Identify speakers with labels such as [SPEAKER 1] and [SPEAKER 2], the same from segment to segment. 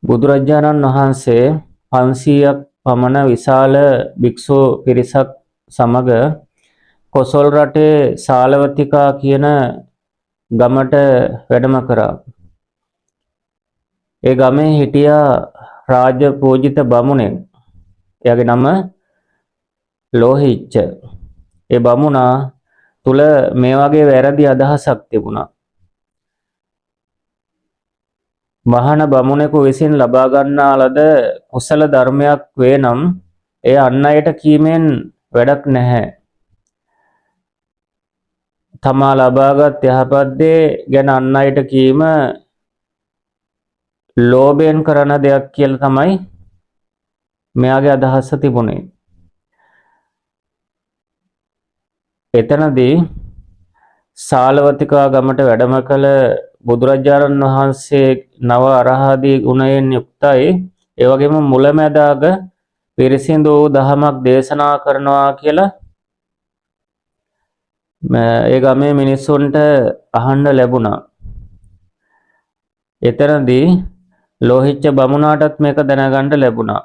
[SPEAKER 1] බුදුරජාණන් වහන්සේ 500ක් පමණ විශාල භික්ෂු පිරිසක් සමග කොසල් රටේ සාලවතිකා කියන ගමට වැඩම කරා. ඒ ගමේ හිටියා රාජ පූජිත බමුණෙක්. එයාගේ නම ලෝහිච්ච. ඒ බමුණා තුල මේ වගේ වැරදි අදහසක් තිබුණා. මහාන බමුණෙකු විසින් ලබා ගන්නා ලද කුසල ධර්මයක් වේ නම් එය අන් අයට කීමෙන් වැඩක් නැහැ. තමා ලබාගත් යහපත් දේ ගැන අන් අයට කීම ලෝභයෙන් කරන දෙයක් කියලා තමයි මෙයාගේ අදහස තිබුණේ. එතනදී සාලවතිකා ගමට වැඩම කළ බුදුරජාණන් වහන්සේ නව අරහදී ගුණයෙන් යුක්තයි. ඒ වගේම මුලැමැදාග පිරිසිදු වූ දහමක් දේශනා කරනවා කියලා ඒ ගමේ මිනිස්සුන්ට අහන්න ලැබුණා. එතනදී ලෝහිච්ච බමුණාටත් මේක දැනගන්න ලැබුණා.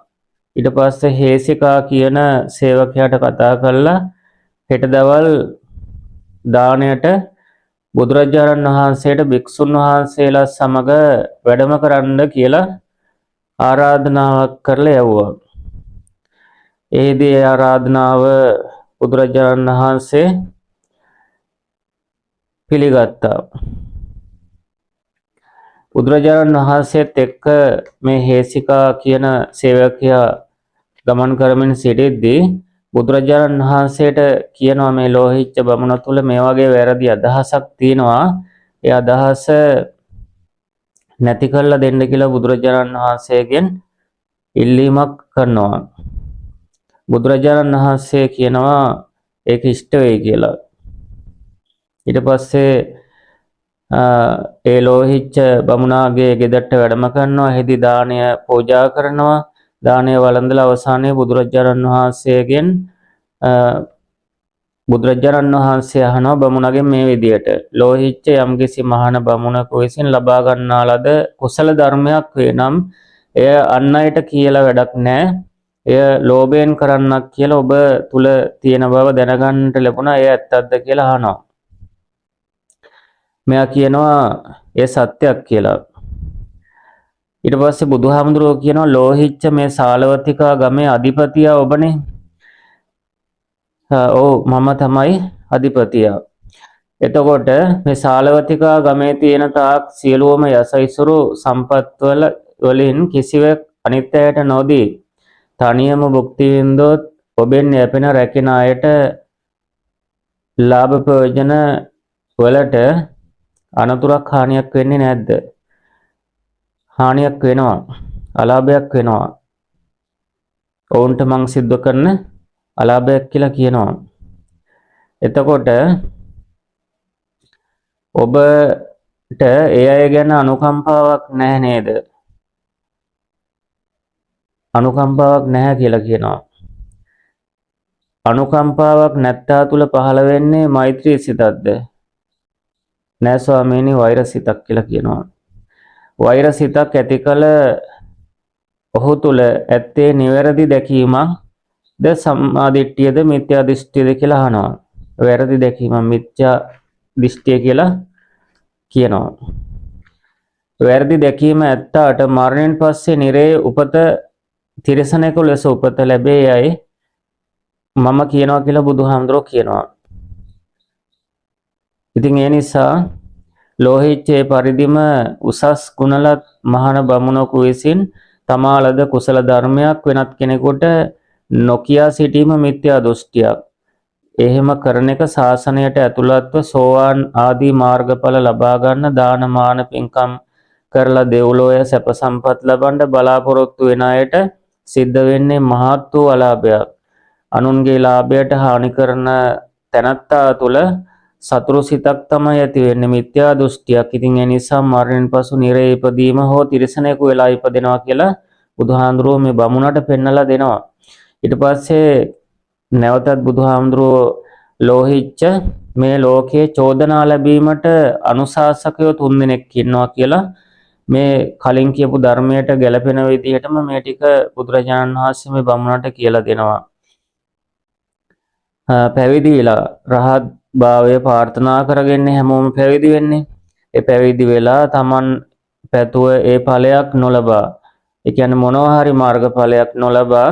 [SPEAKER 1] ඊට පස්සේ හේසිකා කියන සේවකයාට කතා කරලා හෙට දවල් දාණයට බුදුරජාණන් වහන්සේට භික්ෂුන් වහන්සේලා සමග වැඩම කරන්න කියලා ආරාධනාවක් කරලා යවුවා. එහිදී ආරාධනාව බුදුරජාණන් වහන්සේ පිළිගත්තා. බුදුරජාණන් වහන්සේත් එක්ක මේ හේසිකා කියන සේවකයා ගමන් කරමින් සිටිද්දී බුදුරජාණන් වහන්සේට කියනවා මේ ලෝහිච්ච බමුණ තුල මේ වගේ වැරදි අදහසක් තියෙනවා. ඒ අදහස නැති කරලා දෙන්න කියලා බුදුරජාණන් වහන්සේගෙන් ඉල්ලීමක් කරනවා. බුදුරජාණන් වහන්සේ කියනවා ඒක ඉෂ්ට වෙයි කියලා. ඊට පස්සේ ඒ ලෝහිච්ච බමුණාගේ ගෙදරට වැඩම කරනවා. එහිදී දානය පූජා කරනවා. දානය වළඳලා අවසානයේ බුදුරජාණන් වහන්සේගෙන් බුදුරජාණන් වහන්සේ අහනවා බමුණගෙන් මේ විදියට ලෝහිච්ච යම්කිසි මහාන බමුණක විසින් ලබා ගන්නා ලද කුසල ධර්මයක් වේ නම් එය අන් අයට කියලා වැඩක් නැහැ. එය ලෝභයෙන් කරන්නක් කියලා ඔබ තුල තියෙන බව දැනගන්නට ලැබුණා. එය ඇත්තක්ද කියලා අහනවා. මෙයා කියනවා ඒ සත්‍යයක් කියලා. ඊට පස්සේ බුදුහාමුදුරුවෝ කියනවා ලෝහිච්ච මේ සාලවතිකා ගමේ අධිපතියා ඔබනේ. ඔව් මම තමයි අධිපතියා. එතකොට මේ සාලවතිකා ගමේ තියෙන තාක් සියලුම යසයිසුරු සම්පත් වලින් කිසිවක් අනිත් අයට නොදී තනියම භුක්ති විඳොත් ඔබෙන් යැපෙන රැකින අයට ලාභ ප්‍රයෝජන වලට අනතුරක් හානියක් වෙන්නේ නැද්ද? හානියක් වෙනවා. අලාභයක් වෙනවා. ඔවුන්ට මං සිද්ධ කරන අලාභයක් කියලා කියනවා. එතකොට ඔබට ඒ අය ගැන අනුකම්පාවක් නැහැ නේද? අනුකම්පාවක් නැහැ කියලා කියනවා. අනුකම්පාවක් නැත්තා තුල පහළ වෙන්නේ මෛත්‍රී සිතක්ද? නෑ ස්වාමීනි වෛර සිතක් කියලා කියනවා. වෛර සිතක් ඇති කල ඔහු තුල ඇත්තේ නිවැරදි දැකීමක් ද සම්මා දිට්ඨියද මිත්‍යා දෘෂ්ටියද කියලා අහනවා. වැරදි දැකීම මිත්‍යා දෘෂ්ටිය කියලා කියනවා. වැරදි දැකීම ඇත්තාට මරණයෙන් පස්සේ නිරේ උපත තිරසනෙකු ලෙස උපත ලැබේ යයි මම කියනවා කියලා බුදුහාමුදුරුවෝ කියනවා. ඉතින් ඒ නිසා ලෝහිච්චේ පරිදිම උසස් ගුණලත් මහාන බමුණකු විසින් තමා ලද කුසල ධර්මයක් වෙනත් කෙනෙකුට නොකියා සිටීම මිත්‍යා දෘෂ්ටියක්. එහෙම කරන එක ශාසනයට ඇතුළත්ව සෝවාන් ආදී මාර්ගඵල ලබා ගන්න දාන මාන පින්කම් කරලා දෙව්ලොව සැප සම්පත් ලබන්න බලාපොරොත්තු වෙන අයට සිද්ධ වෙන්නේ මහත් වූ අලාභයක්. අනුන්ගේ ලාභයට හානි කරන තැනැත්තා තුළ සතුරු සිතක් තමයි ඇති වෙන්නේ මිත්‍යා දෘෂ්ටියක්. ඉතින් ඒ නිසා මරණයෙන් පසු නිරේ ඉපදීම හෝ තිරිසනෙකු වෙලා ඉපදෙනවා කියලා බුදුහාමුදුරුවෝ මේ බමුණට පෙන්නලා දෙනවා. ඊට පස්සේ නැවතත් බුදුහාමුදුරුවෝ ලෝහිච්ච මේ ලෝකයේ චෝදනා ලැබීමට අනුශාසකයෝ 3 දෙනෙක් ඉන්නවා කියලා මේ කලින් කියපු ධර්මයට ගැලපෙන විදිහටම මේ ටික බුදුරජාණන් වහන්සේ මේ බමුණට කියලා දෙනවා. පැවිදි වෙලා රහත් භාවය ප්‍රාර්ථනා කරගෙන හැමෝම පැවිදි වෙන්නේ. ඒ පැවිදි වෙලා Taman පැතුව ඒ ඵලයක් නොලබා, ඒ කියන්නේ මොනවා හරි මාර්ගඵලයක් නොලබා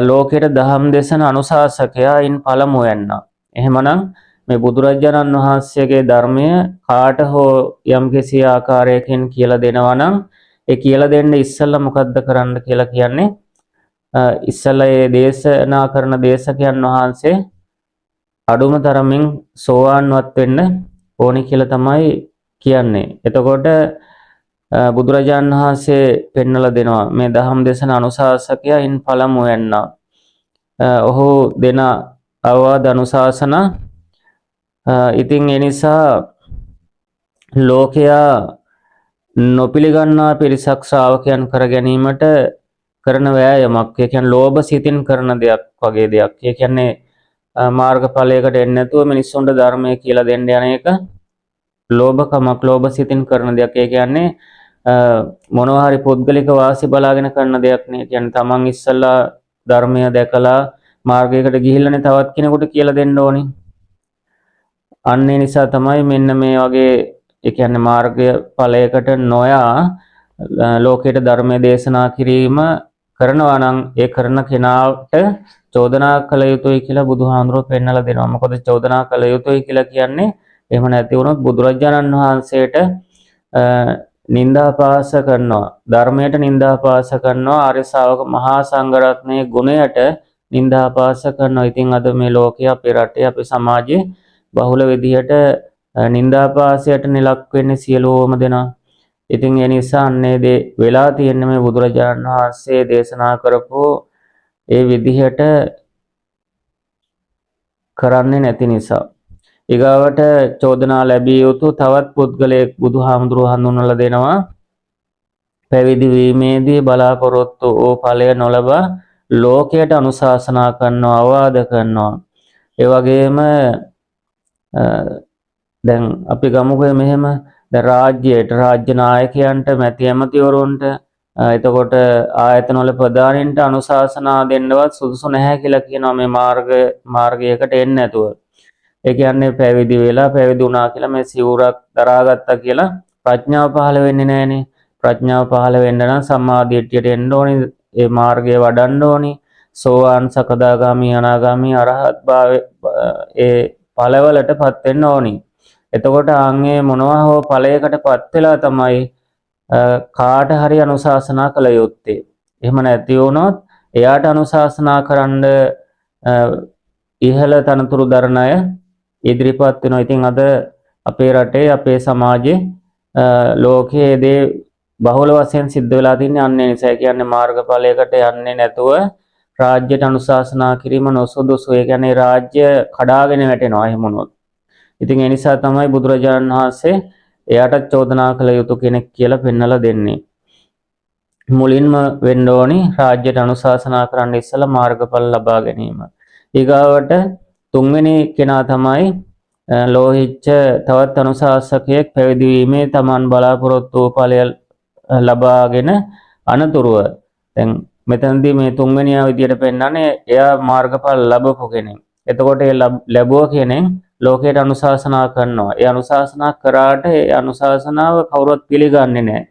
[SPEAKER 1] ලෝකයට දහම් දේශන අනුශාසකයා ඉන් පළමු වෙන්නා. එහෙමනම් මේ බුදුරජාණන් වහන්සේගේ ධර්මය කාට හෝ යම්කිසි ආකාරයකින් කියලා දෙනවා නම් ඒ කියලා දෙන්න ඉස්සෙල්ලා මොකද්ද කරන්න කියලා කියන්නේ ඉස්සෙල්ලා මේ දේශනා කරන දේශකයන් වහන්සේ අඩුම තරමින් සෝවාන්වත් වෙන්න ඕනි කියලා තමයි කියන්නේ. එතකොට බුදුරජාණන් වහන්සේ පෙන්වලා දෙනවා මේ දහම් දේශන අනුශාසකයා ඉන් පළමු වෙන්නා. ඔහු දෙන අවවාද අනුශාසනා ඉතින් ඒ නිසා ලෝකයා නොපිළිගන්නා පිරිසක් ශ්‍රාවකයන් කර ගැනීමට කරන වෑයමක්. ඒ කියන්නේ ලෝභ සිතින් කරන දෙයක් වගේ දෙයක්. ඒ කියන්නේ මාර්ගඵලයකට එන්නේ නැතුව මිනිස්සුන්ට ධර්මය කියලා දෙන්න යන එක ලෝභකමක්, ලෝභ සිතින් කරන දෙයක්. ඒ කියන්නේ මොනවා හරි පුද්ගලික වාසි බලාගෙන කරන දෙයක් නේ. කියන්නේ තමන් ඉස්සල්ලා ධර්මය දැකලා මාර්ගයකට ගිහිල්ලානේ තවත් කෙනෙකුට කියලා දෙන්න ඕනේ. අන්න ඒ නිසා තමයි මෙන්න මේ වගේ ඒ කියන්නේ මාර්ගය ඵලයකට නොයා ලෝකයට ධර්මයේ දේශනා කිරීම කරනවා නම් ඒ කරන කෙනාට චෝදනා කළ යුතුයි කියලා බුදුහාමුදුරුවෝ පෙන්නලා දෙනවා. මොකද චෝදනා කළ යුතුයි කියලා කියන්නේ එහෙම නැති වුණොත් බුදුරජාණන් වහන්සේට නින්දාපාස කරනවා, ධර්මයට නින්දාපාස කරනවා, ආර්ය ශ්‍රාවක මහා සංඝරත්නයේ ගුණයට නින්දාපාස කරනවා. ඉතින් අද මේ ලෝකයේ අපේ රටේ අපේ සමාජයේ බහුල විදිහට නින්දාපාසයට නිලක් වෙන්නේ සියලුම දෙනා. ඉතින් ඒ නිසා අන්නේ දේ වෙලා තියෙන්නේ මේ බුදුරජාණන් වහන්සේ දේශනා කරපු ඒ විදිහට කරන්නේ නැති නිසා. ඊගාවට චෝදනා ලැබිය යුතු තවත් පුද්ගලයෙක් බුදුහාමුදුරුවෝ හඳුන්වලා දෙනවා. පැවිදි වීමේදී බලාපොරොත්තු වූ ඵලය නොලබා ලෝකයට අනුශාසනා කරනවා, අවවාද කරනවා. ඒ වගේම දැන් අපි ගමුකෝ මෙහෙම දැන් රාජ්‍යයට, රාජ්‍ය නායකයන්ට, මැති ඇමතිවරුන්ට, එතකොට ආයතන වල ප්‍රධානීන්ට අනුශාසනා දෙන්නවත් සුදුසු නැහැ කියලා කියනවා මේ මාර්ගයකට එන්නේ නැතුව. ඒ කියන්නේ පැවිදි වෙලා පැවිදි වුණා කියලා මේ සිවුරක් දරාගත්තා කියලා ප්‍රඥාව පහළ වෙන්නේ නැහනේ. ප්‍රඥාව පහළ වෙන්න නම් සම්මාදිට්ඨියට එන්න ඕනේ, ඒ මාර්ගය වඩන්න ඕනේ. සෝවාන්, සකදාගාමි, අනාගාමි, අරහත් භාවයේ ඒ ඵලවලටපත් වෙන්න ඕනේ. එතකොට ආන්ගේ මොනවා හෝ ඵලයකටපත් වෙලා තමයි කාට හරි අනුශාසනා කළ යුත්තේ. එහෙම නැති වුණොත් එයාට අනුශාසනා කරන්න ඉහළ තනතුරු දරන අය ඉදිරිපත් වෙනවා. ඉතින් අද අපේ රටේ, අපේ සමාජයේ ලෝකයේ දේ බහුල වශයෙන් සිද්ධ වෙලා තින්නේ අන්න ඒ නිසා. කියන්නේ මාර්ගඵලයකට යන්නේ නැතුව රාජ්‍යයට අනුශාසනා කිරීම නොසුදුසු. ඒ කියන්නේ රාජ්‍ය කඩාගෙන වැටෙනවා එහෙම වුණොත්. ඉතින් ඒ නිසා තමයි බුදුරජාණන් වහන්සේ එයාට චෝදනා කළ යුතු කෙනෙක් කියලා පෙන්වලා දෙන්නේ. මුලින්ම වෙන්න ඕනි රාජ්‍යයට අනුශාසනා කරන්න ඉස්සලා මාර්ගඵල ලබා ගැනීම. ඊගාවට තුන්වෙනි කෙනා තමයි ලෝහිච්ච තවත් අනුශාසකයෙක් පැවිදි වීමේ Taman බලාපොරොත්තු වූ ඵලය ලබාගෙන අනතුරුව දැන් මෙතනදී මේ තුන්වෙනියා විදියට පෙන්නන්නේ එයා මාර්ගඵල ලැබපු කෙනෙක්. එතකොට ඒ ලැබුව කෙනෙක් ලෝකයට අනුශාසනා කරනවා. ඒ අනුශාසනා කරාට ඒ අනුශාසනාව කවුරුත් පිළිගන්නේ නැහැ.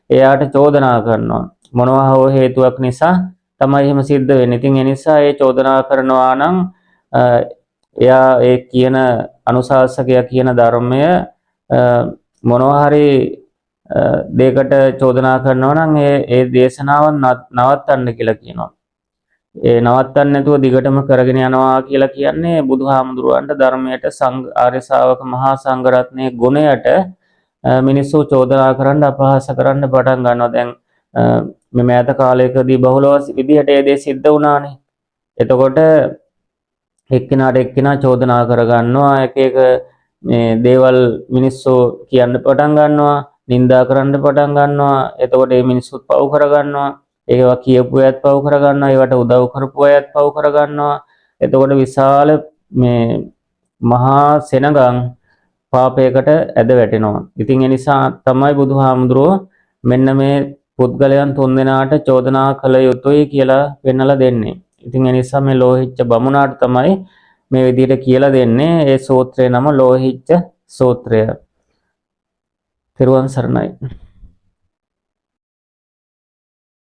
[SPEAKER 1] එයාට චෝදනා කරනවා. මොනවා හෝ හේතුවක් නිසා තමයි එහෙම සිද්ධ වෙන්නේ. ඉතින් ඒ නිසා ඒ චෝදනා කරනවා නම් එයා ඒ කියන අනුශාසකයා කියන ධර්මය මොනවා හරි දෙයකට චෝදනා කරනවා නම් ඒ දේශනාව නවත්තන්න කියලා කියනවා. ඒ නවත්තන්න නැතුව දිගටම කරගෙන යනවා කියලා කියන්නේ බුදුහාමුදුරුවන්ට ධර්මයට ආර්ය ශ්‍රාවක මහා සංඝරත්නයේ ගුණයට මිනිස්සු චෝදනා කරන්න, අපහාස කරන්න පටන් ගන්නවා. දැන් මේ මෑත කාලයකදී බහුල විදිහට ඒ දේ සිද්ධ වුණානේ. එතකොට එක්කිනාට එක්කිනා චෝදනා කරගන්නවා, එක එක මේ දේවල් මිනිස්සු කියන්න පටන් ගන්නවා, නින්දා කරන්න පටන් ගන්නවා. එතකොට මේ මිනිස්සුත් පව් කරගන්නවා. ඒවා කියපු අයත් පව් කරගන්නවා, ඒවට උදව් කරපු අයත් පව් කරගන්නවා. එතකොට විශාල මේ මහා සෙනඟන් පාපයකට ඇද වැටෙනවා. ඉතින් ඒ නිසා තමයි බුදුහාමුදුරුවෝ මෙන්න මේ පුද්ගලයන් තුන්දෙනාට චෝදනා කළ යුතුයි කියලා පෙන්වලා දෙන්නේ. ඉතින් ඒ නිසා මේ ලෝහිච්ච බමුණාට තමයි මේ විදිහට කියලා දෙන්නේ. ඒ සූත්‍රේ නම ලෝහිච්ච සූත්‍රය. තෙරුවන් සරණයි.